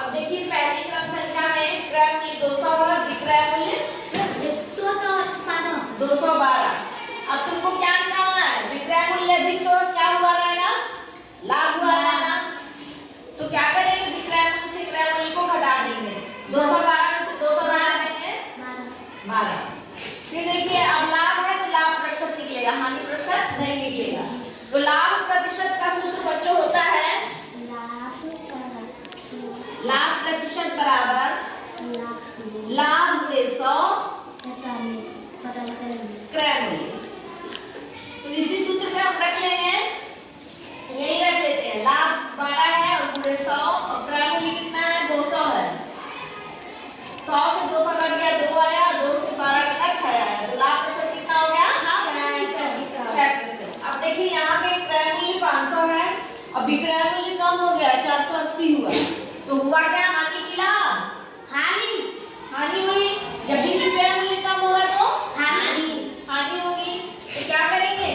अब देखिए पहली क्रम संख्या में क्रय मूल्य 200 और विक्रय मूल्य 212। अब तुमको क्या निकालना है? विक्रय मूल्य अधिक तो क्या हुआ रहेगा? लाभ हुआ रहेगा। तो क्या करेंगे? विक्रय मूल्य से क्रय मूल्य को घटा देंगे। 212 में से 200 घटा देंगे 12। फिर देखिए अब लाभ है तो लाभ प्रतिशत निकलेगा, हानि प्रतिशत नहीं निकलेगा। तो लाभ प्रतिशत का सूत्र बच्चों होता है लाभ प्रतिशत बराबर लाभ गुणे 100 क्रय मूल्य। तो इसी सूत्र पे हम रख लेंगे, यही रख लेते हैं। लाभ 12 है और गुणे 100 और क्रय मूल्य कितना है? 200 है। 100 से 200 कट गया, 2 आया, 2 से 12 कटा 6 आया। तो लाभ प्रतिशत कितना हो गया? 6%। अब देखिए यहाँ पे क्रय मूल्य 500 है और विक्रय मूल्य कम हो गया, 480 हुआ। तो हुआ क्या? हानि की लाभ? हानि हुई। जब भी विक्रय मूल्य कम होगा तो हानि होगी। तो क्या करेंगे?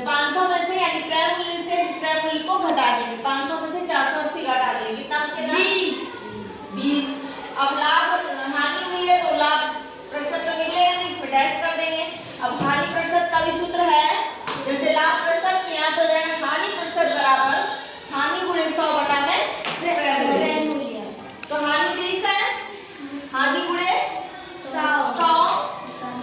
500 में से यानी क्रय मूल्य से विक्रय मूल्य को घटा देंगे। 500 में से 480 घटा देंगे, कितना बचेगा? 20। अब लाभ हानि हुई है तो लाभ प्रतिशत तो मिलेगा नहीं, इसमें डैश कर देंगे। अब हानि प्रतिशत का भी सूत्र है, जैसे लाभ प्रतिशत यहाँ हो जाएगा हानि प्रतिशत बराबर हानि गुणे 100 बटा में क्रय मूल्य। तो हानि 20 है, हानि गुणे 100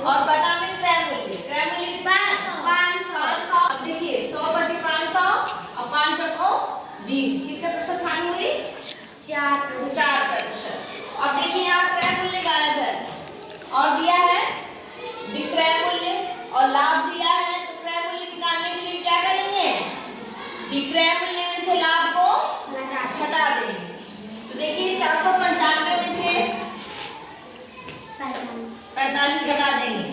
और बटा में क्रय मूल्य। क्रय मूल्य कितना है? 500। अब देखिए 100 बचे 500 और 5 चौको 20। कितने प्रतिशत हानि हुई? 4%। अब देखिए यहाँ क्रय मूल्य गायब है और दिया है विक्रय मूल्य और लाभ दिया है। तो क्रय मूल्य निकालने के लिए क्या करेंगे? विक्रय मूल्य में से लाभ को घटा देंगे। तो देखिए 495 में से 45 घटा देंगे,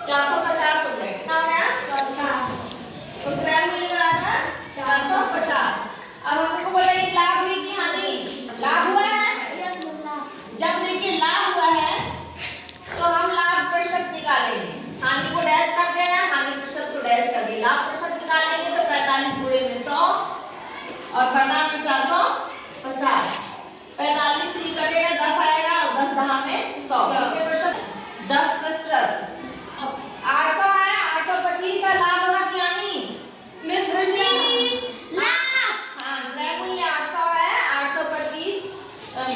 450 हो जाएगा। कितना हो गया? 450। तो क्रय मूल्य बराबर 450। अब हमको बोला ये लाभ हुई कि हानि? लाभ हुआ है। जब देखिए लाभ हुआ है तो हम लाभ प्रतिशत निकालेंगे। हानि को डैश कर देना, हानि प्रतिशत को डैश कर देना। लाभ प्रतिशत निकालेंगे तो 45 गुणे में 100 और घटा में 450। 45 से कटेगा 10 आएगा और 10 दहा में 100। कितने प्रतिशत? 10%। 800 है, 825 है। लाभ होगा कि हानि? हाँ, क्रय मूल्य 800 है, 825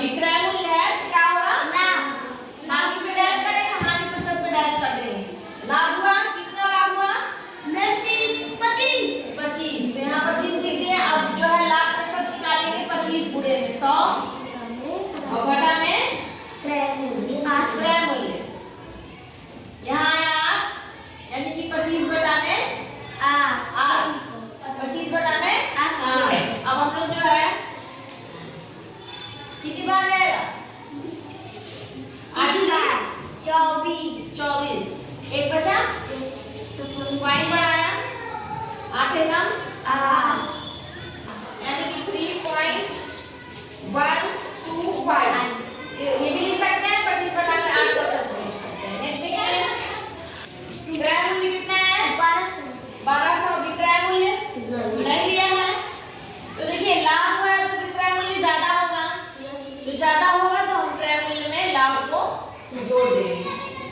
विक्रय मूल्य है, क्या होगा? हानि पे डैश करेंगे, हानि प्रतिशत पे डैश कर देंगे। लाभ हुआ कितना? लाभ हुआ 25। यहाँ 25 लिख दिए। अब जो है लाभ प्रतिशत निकालेंगे 25 गुणे में 100 और घटा में क्रय मूल्य। यहाँ आया 8 यानी कि 25 बटा में 8। 25 बटा में 8। अब हम लोग जो है कितनी बार आएगा? 24। एक बचा तो पॉइंट बढ़ाया 8 एकम 8 यानी कि 3.125। ये भी लिख सकते हैं, 25 बटा में 8 कर सकते हैं। नेक्स्ट देखिए क्रय मूल्य कितना है? 1200 विक्रय मूल्य नहीं दिया है। तो देखिए लाभ हुआ है तो विक्रय मूल्य ज्यादा होगा, तो ज्यादा होगा तो हम क्रय मूल्य में लाभ को जोड़ देंगे।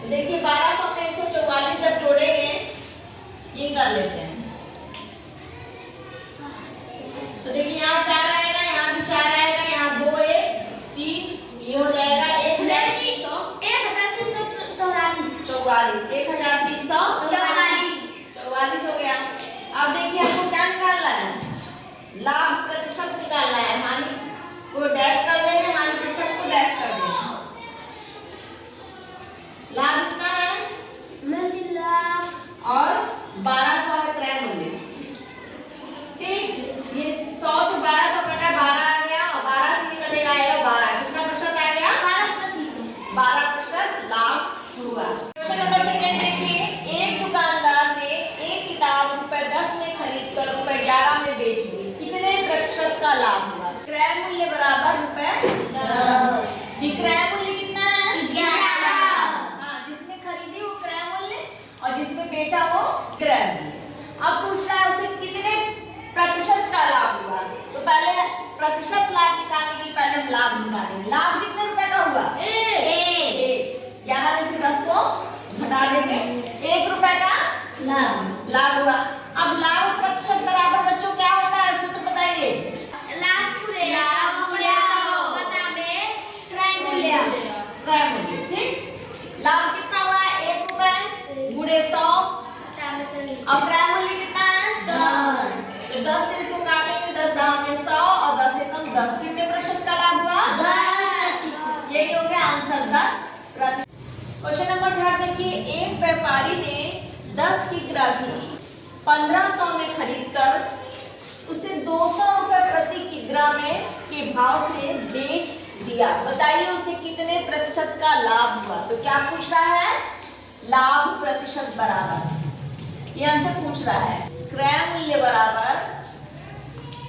तो देखिए 1200 में 144 जब जोड़ेंगे ये कर लेते हैं। तो देखिए यहाँ 4 आएगा, यहाँ भी 4 आएगा, यहाँ 2 1 3 ये हो जाएगा 1344 हो गया। अब देखिए हमको क्या निकालना है? लाभ प्रतिशत निकालना है। हानि को डैश कर देंगे, हानि प्रतिशत को डैश कर देंगे। लाभ कितना है? और 1200 है क्रय मूल्य। ठीक, ये 100 से 1200 कटा 12 आ गया और 12 से कटेगा आएगा 12। कितना प्रतिशत आ गया? 12% लाभ हुआ। क्वेश्चन नंबर 2 देखिए, एक दुकानदार ने एक किताब ₹10 में खरीद कर ₹11 में बेच दी। कितने प्रतिशत का लाभ हुआ? क्रय मूल्य बराबर ₹10। विक्रय मूल्य कितना है? 11। हाँ, जिसने खरीदी वो क्रय मूल्य और जिसने बेचा वो क्रय मूल्य। अब पूछ रहा है उसे कितने प्रतिशत का लाभ लाभ निकालेंगे। लाभ कितने रुपए का हुआ? एक। 11 में से 10 को घटा देंगे, 1 रुपए का लाभ हुआ। अब लाभ प्रतिशत बराबर बच्चों क्या होता है, सूत्र बताइए। क्रय मूल्य, ठीक। लाभ कितना हुआ है? 1 रुपए गुणे 100। अब क्रय मूल्य कितना है? 10। तो 10 से इसको काटेंगे, 10 10 में 100 और 10 एकम 10। कितने प्रतिशत का लाभ हुआ? 10। यही हो गया आंसर, 10%। क्वेश्चन नंबर 8 देखिए, एक व्यापारी ने 10 किग्रा घी 1500 में खरीदकर उसे 200 रुपए प्रति किग्रा में के भाव से बेच दिया। बताइए उसे कितने प्रतिशत का लाभ हुआ? तो क्या पूछ रहा है? लाभ प्रतिशत बराबर, ये हमसे पूछ रहा है। क्रय मूल्य बराबर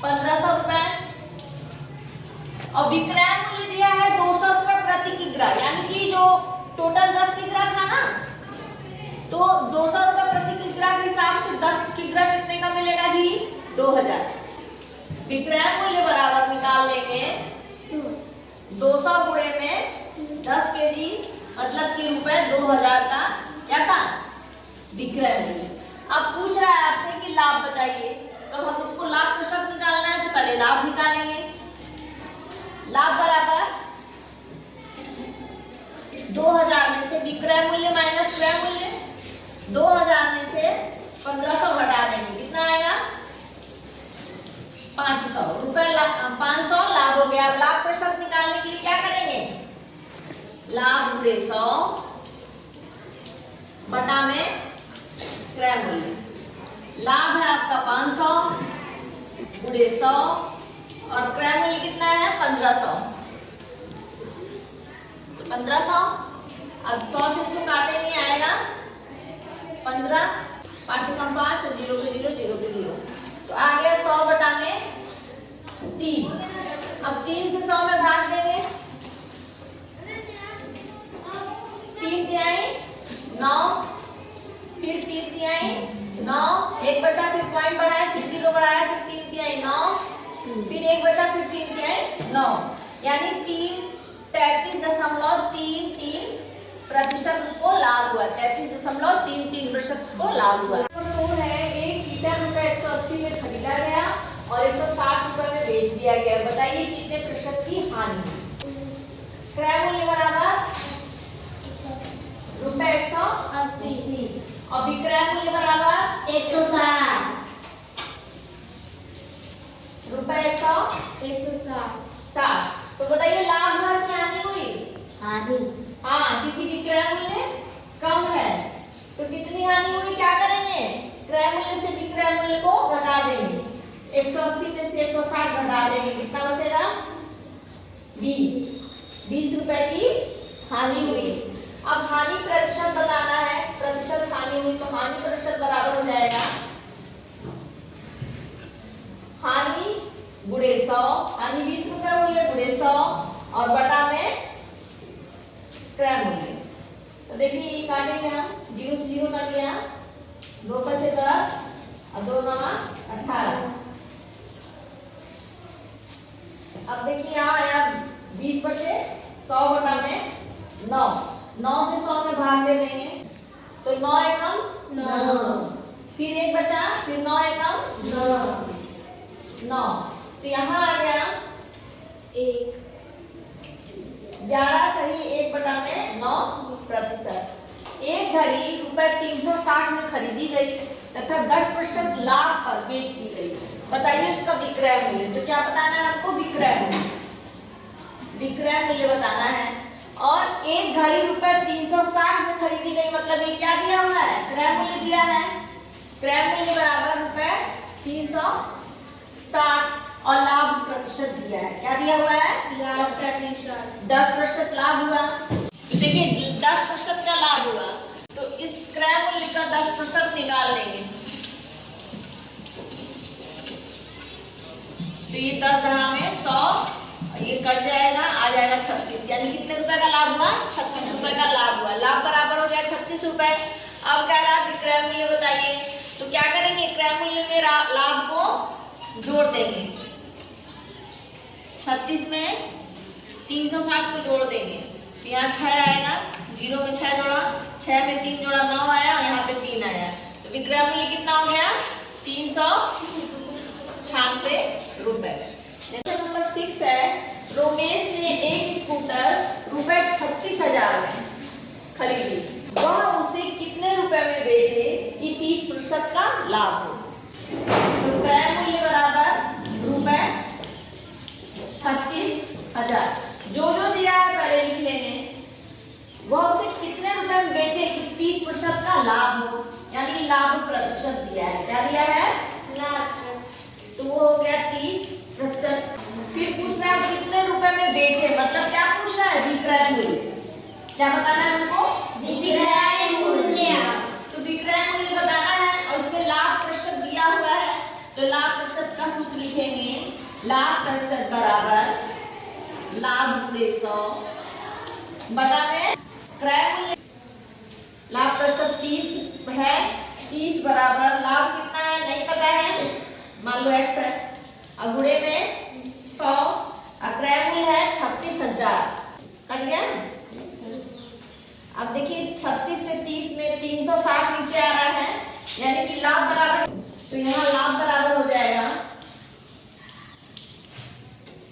1500 रुपए और विक्रय मूल्य दिया है 200 रुपए प्रति किग्रा, यानी कि जो टोटल 10 किग्रा था ना, तो 200 रुपए प्रति किग्रा के हिसाब से 10 किग्रा कितने का मिलेगा घी? 2000। विक्रय मूल्य बराबर निकाल लेंगे 200 गुणे में 10 केजी, मतलब कि रुपए 2000 का क्या था? विक्रय मूल्य। अब पूछ रहा है आपसे कि लाभ बताइए, तो हम इसको लाभ प्रतिशत निकालना है, तो पहले लाभ निकालेंगे। लाभ बराबर 2000 में से विक्रय मूल्य माइनस क्रय मूल्य, 2000 में से 1500 घटा देंगे, कितना आएगा? 500 रुपए। 500 लाभ हो गया। अब लाभ प्रतिशत निकालने के लिए क्या करेंगे? लाभ गुणे 100 बटा में क्रय मूल्य। लाभ है आपका 500 गुणे 100 और क्रय मूल्य कितना है? 1500। तो 1500, अब 100 से इसको काटेंगे, आएगा 15, 5 कम 5 और 0 के 0, 0 के 0, तो आ गया 100 बटा में 3। अब 3 से 100 में भाग देंगे, 3 तिहाई 9, फिर 3 तिहाई 9, 1 बचा, फिर पॉइंट बढ़ाया, फिर 0 बढ़ाया, फिर 3 तिहाई 9, फिर 1 बचा, फिर 3 तिहाई 9, यानी 33.33 प्रतिशत को लाभ हुआ। 33.33% को लाभ हुआ। तो है एक लीटर रुपए 180 में खरीदा गया और 160 रुपए में बेच दिया गया। बताइए कितने प्रतिशत की हानि? क्रय मूल्य बराबर रुपए 180 और विक्रय मूल्य बराबर 160 रुपए 160। तो बताइए लाभ हुआ कि हानि हुई? हानि। हाँ, क्योंकि विक्रय मूल्य कम है, तो कितनी हानि हुई? क्या करेंगे? क्रय मूल्य से विक्रय मूल्य को घटा देंगे, 180 में से 160 घटा देंगे, कितना बचेगा? 20 रुपए की हानि हुई। अब हानि प्रतिशत बताना है, प्रतिशत हानि हुई तो हानि प्रतिशत बराबर हो जाएगा हानि गुणे 100, हानि 20 रुपए हुई है, गुणे 100 और बटा में क्रय मूल्य। तो देखिए ये काटेंगे हम, 0 से 0 काट लिया, 2 बचे 10 और 2 9 18। अब देखिए यहाँ आया 20 बचे, 100 बटा में 9, 9 से 100 में भाग दे देंगे, तो 9 एकम 9, फिर 1 बचा, फिर 9 एकम 9, तो यहाँ आ गया 1, 11 सही 1 बटा में 9%। एक घड़ी रुपए 360 में खरीदी गई तथा 10% लाभ पर बेच दी गई। बताइए उसका विक्रय मूल्य। तो क्या बताना है आपको? विक्रय मूल्य। विक्रय मूल्य बताना है। और एक घड़ी रुपए 360 में खरीदी गई, मतलब ये क्या दिया हुआ है? क्रय मूल्य दिया है। क्रय मूल्य बराबर रुपए 360 और लाभ प्रतिशत दिया है। क्या दिया हुआ है? लाभ प्रतिशत। 10% लाभ हुआ। तो देखिए 10% का लाभ हुआ, तो इस क्रय मूल्य का 10% निकाल लेंगे, तो ये 10 दहा में 100, ये कट जाएगा, आ जाएगा 36, यानी कितने रुपए का लाभ हुआ? 36 रुपए का लाभ हुआ। लाभ बराबर हो गया 36 रुपए। अब कह रहा है विक्रय मूल्य बताइए, तो क्या करेंगे? क्रय मूल्य में लाभ को जोड़ देंगे, 36 में 360 को जोड़ देंगे तो यहाँ 6 आएगा, 0 में 6 जोड़ा, 6 में 3 जोड़ा 9 आया, और यहाँ पे 3 आया, तो विक्रय मूल्य कितना हो गया 396 रुपए। नंबर 6 है, रोमेश ने एक स्कूटर रुपए 36,000 में खरीदी, वह उसे कितने रुपए में बेचे कि 30% का लाभ हो। तो क्रय मूल्य बराबर रुपए 36,000, जो दिया है पहले लिख लेंगे, वह उसे कितने रुपए में बेचे कि 30% का लाभ हो, यानी लाभ प्रतिशत दिया है, क्या दिया है लाभ, तो वो हो गया 30%। फिर पूछ रहा है कितने रुपए में बेचे, मतलब क्या पूछ रहा है विक्रय मूल्य, क्या बताना है हमको विक्रय मूल्य, तो विक्रय मूल्य बताना है, और इसमें लाभ प्रतिशत दिया हुआ है, तो लाभ प्रतिशत का सूत्र लिखेंगे, लाभ प्रतिशत बराबर लाभ गुणे 100 बटा में क्रय मूल्य, लाभ प्रतिशत 30 है, 30 बराबर लाभ कितना है नहीं पता है, मान लो x है, और गुणे में 100, और क्रय मूल्य है 36,000, कट गया। अब देखिए 36 से 30 में 360 नीचे आ रहा है, यानी कि लाभ बराबर, तो यहाँ लाभ बराबर हो जाएगा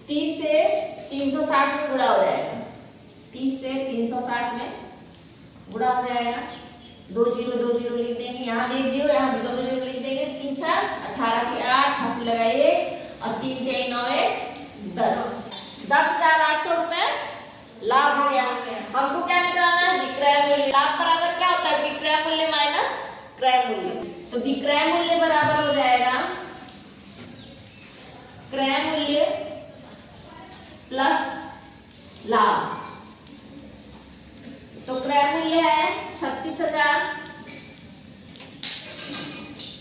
30 से 360 में गुणा हो जाएगा, 30 से 360 में गुणा हो जाएगा, 2 0 2 0 लिख देंगे, यहाँ भी 1 0, यहाँ भी 2 0 लिख देंगे, 3 4 18 के 8 88 लगाइए, और 3 के 9 10, 10,800 रुपए लाभ हो गया। हमको क्या निकालना है विक्रय मूल्य, लाभ बराबर क्या होता है विक्रय मूल्य माइनस क्रय मूल्य, तो विक्रय मूल्य बराबर हो जाएगा क्रय मूल्य प्लस लाभ, तो क्रय मूल्य है 36,000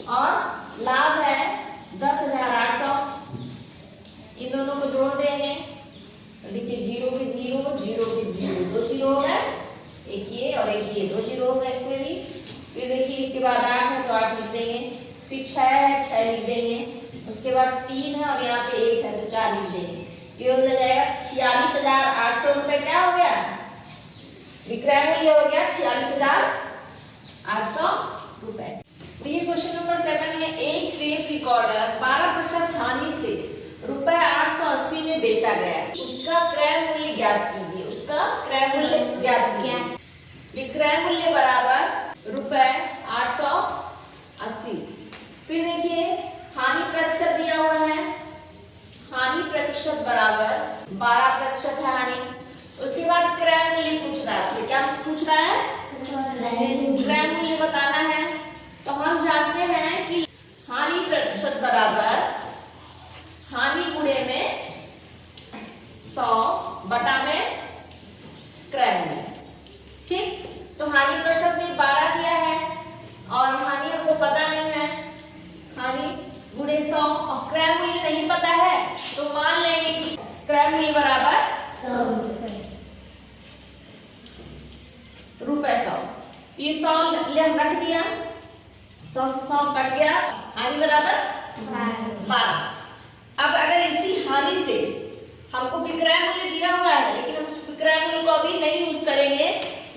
और लाभ है 10,800, इन दोनों को जोड़ देंगे, देखिए 0 के 0 0 के 0 2 0 हो गए, एक ये और एक ये 2 0 हो गए इसमें भी। फिर देखिए इसके बाद 8 है तो 8 लिख देंगे, फिर 6 है 6 लिख देंगे, उसके बाद 3 है और यहाँ पे 1 है तो 4 लिख देंगे, ये हो जाएगा 46,800 रुपए, क्या हो गया विक्रय मूल्य हो गया 46,800 रुपए। तो ये क्वेश्चन नंबर 7 है, एक टेप रिकॉर्डर 12% हानि से रुपए 880 में बेचा गया, उसका क्रय मूल्य ज्ञात कीजिए, उसका क्रय मूल्य ज्ञात कीजिए। विक्रय मूल्य बराबर रुपए 880, फिर देखिए हानि प्रतिशत दिया हुआ है, हानि प्रतिशत बराबर 12% है हानि, उसके बाद क्रय मूल्य पूछ रहा है आपसे, क्या पूछ रहा है क्रय मूल्य बताना है, तो हम जानते हैं कि हानि प्रतिशत बराबर हानि गुणे में 100 बटा में क्रय मूल्य, ठीक। तो हानि प्रतिशत में 12 दिया है और हानि हमको पता नहीं है, हानि गुणे 100 और क्रय मूल्य नहीं पता है, तो मान लेंगे कि क्रय मूल्य बराबर 100 रुपए 100, ये 100 ले हम रख दिया, 100 से 100 कट गया, हानि बराबर 12। अब अगर इसी हानि से हमको विक्रय मूल्य दिया हुआ है, लेकिन हम उस विक्रय मूल्य को अभी नहीं यूज करेंगे,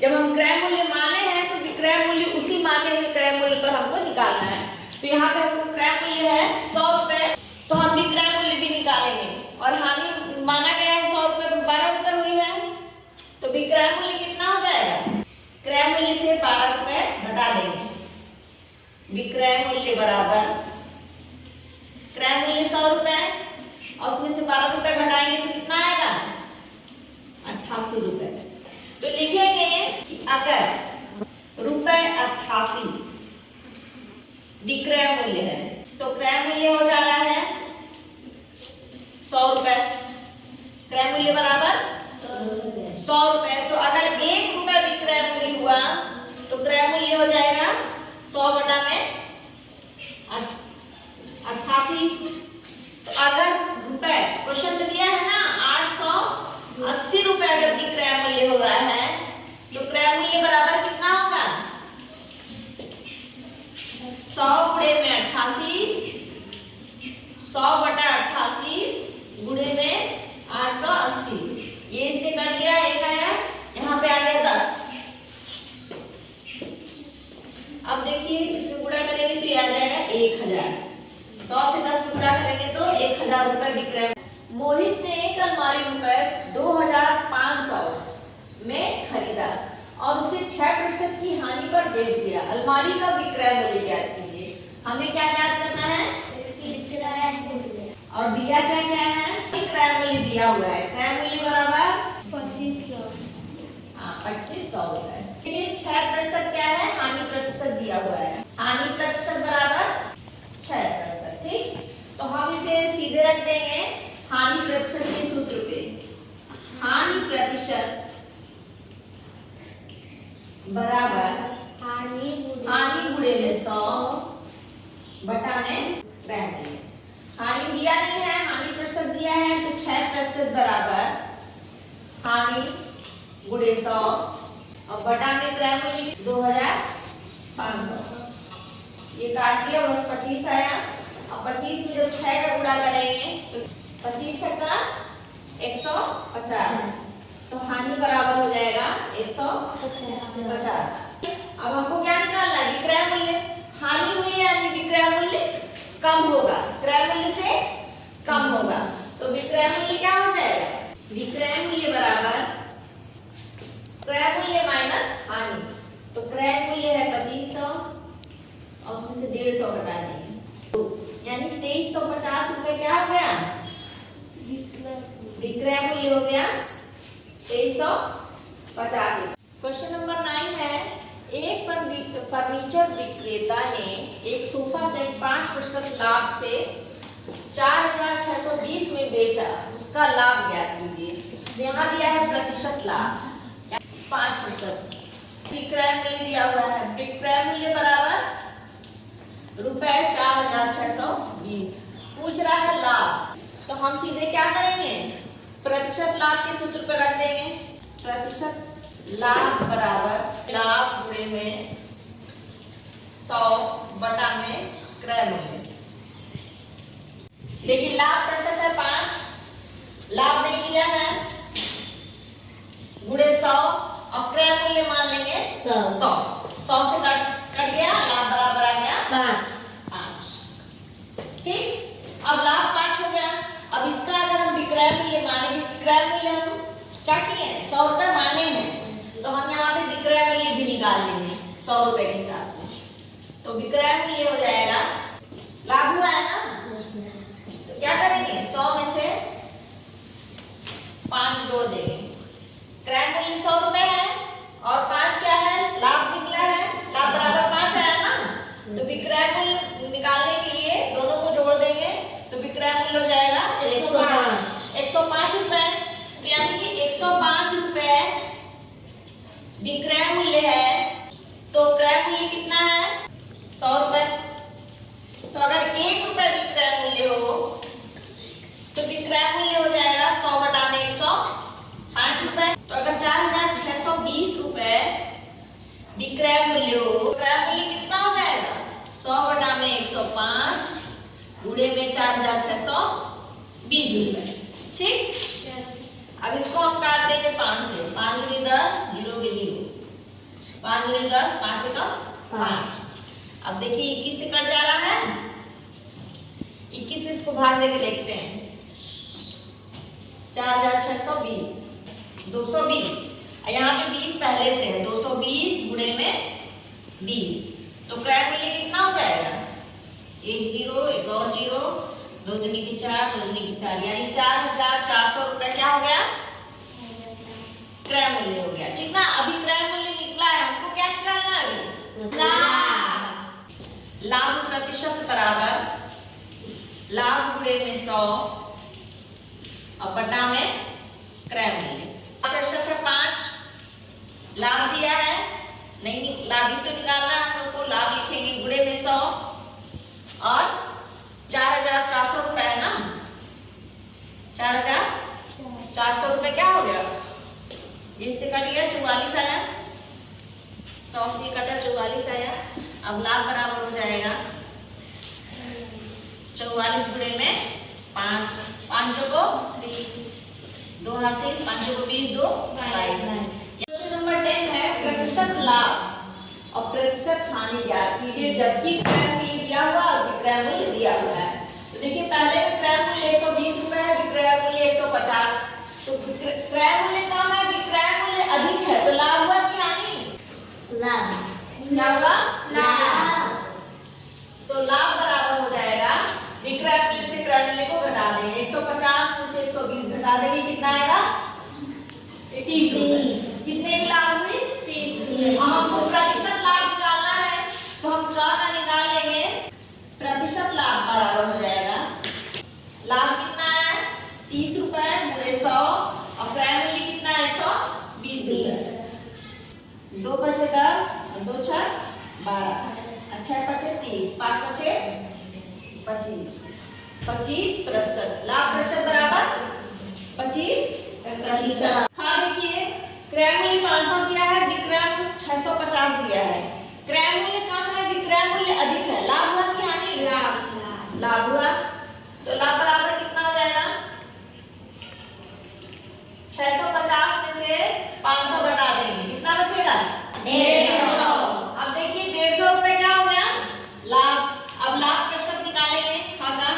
जब हम क्रय मूल्य माने हैं तो विक्रय मूल्य उसी माने हुए क्रय मूल्य पर हमको निकालना है, तो यहाँ पे हमको क्रय मूल्य है 100 रुपए, तो हम विक्रय मूल्य भी निकालेंगे, और हानि माना गया है 100 रुपए पर 12 रुपए हुई है, तो विक्रय मूल्य कितना हो जाएगा, क्रय मूल्य से 12 रुपए घटा देंगे, विक्रय मूल्य बराबर क्रय मूल्य 100 रुपए और उसमें से 12 रुपए घटाएंगे तो कितना आएगा 88 रुपए। तो लिखेंगे कि अगर रुपए 88 विक्रय मूल्य है तो क्रय मूल्य हो जा रहा है 100 रुपए, क्रय मूल्य बराबर 100 रुपए, तो अगर 1 रुपए विक्रय मूल्य हुआ तो क्रय मूल्य हो जाएगा 100 बटा में 88। तो अगर रुपए क्वेश्चन में दिया है ना 880 रुपए अगर विक्रय मूल्य हो रहा है तो क्रय मूल्य बराबर कितना होगा 100 गुणे में 88, 100 बटा 88 गुणे में 880, ये 1000 रुपए विक्रय। मोहित ने एक अलमारी रुपए 2500 में खरीदा और उसे 6% की हानि पर बेच दिया। अलमारी का विक्रय मूल्य ज्ञात कीजिए। हमें क्या ज्ञात करना है? विक्रय मूल्य। और दिया क्या क्या है? विक्रय मूल्य दिया हुआ है। क्रय मूल्य बराबर 2500। हाँ 2500 रुपए। 6% क्या है? हानि प्रतिशत दिया हुआ है। हानि प्रतिशत बराबर 6%। ठीक, तो हम इसे सीधे रख देंगे हानि प्रतिशत के सूत्र पे। हानि प्रतिशत बराबर हानि गुणे में 100 बटा में क्रय मूल्य। हानि दिया नहीं है, हानि प्रतिशत दिया है, तो 6% बराबर हानि गुणे 100 और बटा में क्रय मूल्य 2500। ये काट दिया, बस 25 आया। अब 25 में जब 6 का गुणा करेंगे तो 25 छक्का 150, तो हानि बराबर हो जाएगा 150। अब हमको क्या निकालना है? विक्रय मूल्य। हानि हुई है यानी विक्रय मूल्य कम होगा, क्रय मूल्य से कम होगा, तो विक्रय मूल्य क्या हो जाएगा? विक्रय मूल्य बराबर क्रय मूल्य माइनस हानि। तो क्रय मूल्य है 2500 और उसमें से 150 घटा देंगे, यानी 2350 रुपए क्या हो गया? विक्रय मूल्य हो गया 2350। क्वेश्चन नंबर 9 है, एक फर्नीचर विक्रेता ने एक सोफा सेट 5% लाभ से 4620 में बेचा, उसका लाभ ज्ञात कीजिए। यहाँ दिया है प्रतिशत लाभ 5%। विक्रय मूल्य दिया हुआ है, विक्रय मूल्य बराबर रुपए 4620। पूछ रहा है लाभ, तो हम सीधे क्या करेंगे? प्रतिशत लाभ के सूत्र पर रख देंगे। प्रतिशत लाभ बराबर लाभ गुणे में 100 बटा में क्रय मूल्य। देखिए लाभ प्रतिशत है 5, लाभ नहीं दिया है, गुणे 100 और क्रय मूल्य मान लेंगे 100। 100 से कट गया, लाभ बराबर आ गया 5। ठीक, अब लाभ 5 हो गया। अब इसका अगर हम विक्रय मूल्य मानेंगे, विक्रय मूल्य हम क्या किए? 100 रुपए माने हैं, तो हम यहाँ पे विक्रय मूल्य भी निकाल लेंगे 100 रुपए के हिसाब से। तो विक्रय मूल्य हो जाएगा, लाभ हुआ है ना, तो क्या करेंगे? 100 में से 5 जोड़ देंगे। क्रय मूल्य 100 रुपए है और 5 क्या है? लाभ निकला है, लाभ बराबर 5 आया ना, तो विक्रय मूल्य निकालने के लिए दोनों को जोड़ देंगे, तो विक्रय मूल्य हो जाएगा 105 रुपए। तो यानी कि 105 रुपए विक्रय मूल्य है, तो क्रय मूल्य कितना है? 100 रुपए। तो अगर 1 रुपए विक्रय मूल्य हो तो विक्रय मूल्य हो जाएगा 100 बटा में 105 रुपए। तो अगर 4620 रुपए विक्रय मूल्य हो, क्रय मूल्य कितना हो जाएगा? 100 बटा में 105 गुणे में 4620 रुपए। ठीक, अब इसको हम काट देंगे 5 से। 5 गुणे 10, 0 के 0, 5 गुणे 10, 5 का 5। अब देखिए 21 से कट जा रहा है, 21 से इसको भाग देके देखते हैं। 4620, 220, यहाँ पे 20 पहले से है, 220 गुणे में 20, तो क्रय मूल्य कितना हो जाएगा? 1 0, एक और 0, 2 दूनी की 4, 2 दूनी की 4, यानी 4400 रुपए क्या हो गया? क्रय मूल्य हो गया। ठीक ना, अभी क्रय मूल्य निकला है, हमको क्या निकालना है? अभी लाभ। लाभ प्रतिशत बराबर लाभ गुणे में 100 और बटा में क्रय मूल्य। प्रतिशत है 5, लाभ दिया है नहीं, लाभ ही तो निकालना है हम लोग को। लाभ लिखेंगे गुणे में 100 और 4400 रुपए है ना, 4400 रुपए क्या हो गया? इससे कट गया 44 आया, 100 से कटा 44 आया। अब लाभ बराबर हो जाएगा 44 गुणे में 5, 5 को 2 हासिल, 5 को 20, 2 22। क्वेश्चन नंबर 10 है, प्रतिशत लाभ और प्रतिशत हानि ज्ञात कीजिए जबकि क्रय मूल्य दिया हुआ और विक्रय मूल्य दिया हुआ है। तो देखिए पहले क्रय मूल्य क्रय मूल्य कम है, विक्रय मूल्य अधिक है, तो लाभ हुआ कि हानि? लाभ। क्या हुआ? लाभ। तो लाभ बराबर हो जाएगा विक्रय मूल्य से क्रय मूल्य को घटा देंगे, 150 में से 120 घटा देंगे, कितना आएगा? 30 रुपए। कितने की लाभ हुई? 30 अब हमको प्रतिशत लाभ निकालना है, तो हम क्या का निकाल लेंगे? प्रतिशत लाभ बराबर हो जाएगा, लाभ कितना है? 30 रुपए गुणे 100 और क्रय मूल्य कितना है? 120 रुपए। 2 बचे 10 और 2 छह 12, अच्छा 5 30, 5 बचे 25, 25%। लाभ प्रतिशत बराबर 25%। हाँ देखिए, क्रय मूल्य 500 दिया है, विक्रय मूल्य 650 दिया है। क्रय मूल्य कम है, विक्रय मूल्य अधिक है, लाभ हुआ कि हानि? लाभ। लाभ हुआ। तो लाभ बराबर कितना हो जाएगा? 650 में से 500 घटा देंगे, कितना बचेगा? 150। अब देखिए 150 रुपए क्या हो गया? लाभ। अब लाभ प्रतिशत निकालेंगे, हाँ का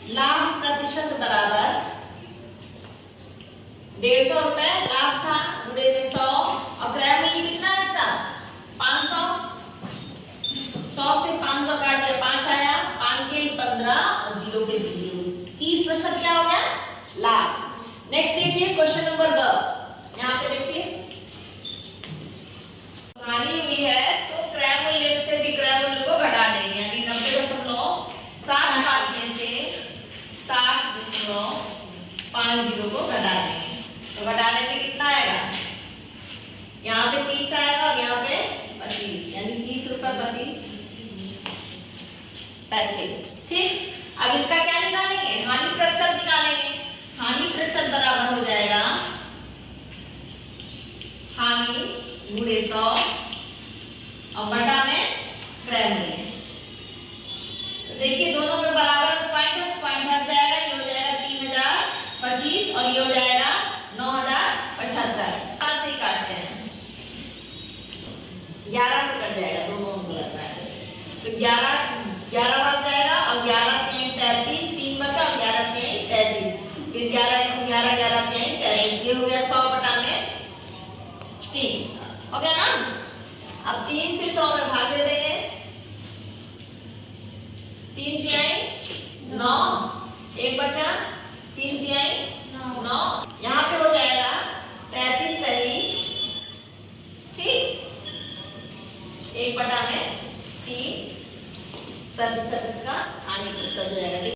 लाभ प्रतिशत बराबर 150 रुपए लाभ था गुणे में 100 और क्रय मूल्य कितना है इसका? 500। 100 से 500 काट दिया, 5 आया, 5 के 15 और 0 के 0, 30% क्या हो गया? लाभ। नेक्स्ट देखिए क्वेश्चन नंबर 10, यहाँ पे देखिए हानि हुई है तो क्रय मूल्य से विक्रय मूल्य को घटा देंगे, यानी 90.60 काटने से 60.50 को घटा देंगे, तो घटाने पे कितना आएगा? यहाँ पे 30 आएगा और यहाँ पे 25, यानी 30 रुपए 25 पैसे। ठीक, अब इसका क्या निकालेंगे? हानि प्रतिशत निकालेंगे। हानि प्रतिशत बराबर हो जाएगा हानि गुणे 100 और बटा में क्रय मूल्य। तो देखिए दोनों में बराबर पॉइंट है, पॉइंट हट जाएगा, ये हो जाएगा 3025 और ये हो जाएगा 9075। 5 से ही काटते हैं, 11 से कट जाएगा, दोनों गलत है, तो 11 बच जाएगा और 11 3 33, 3 बचा और 11 3 33, फिर 11 11 11 3 33, ये हो गया 100 बटा में 3, हो गया ना? अब 3 से 100 में भाग दे देंगे, 3 तिहाई 9, 1 बचा, 3 तिहाई 9, यहाँ पे हो जाएगा 33 सही, ठीक, 1 बटा में 3% इसका हानि प्रतिशत हो जाएगा।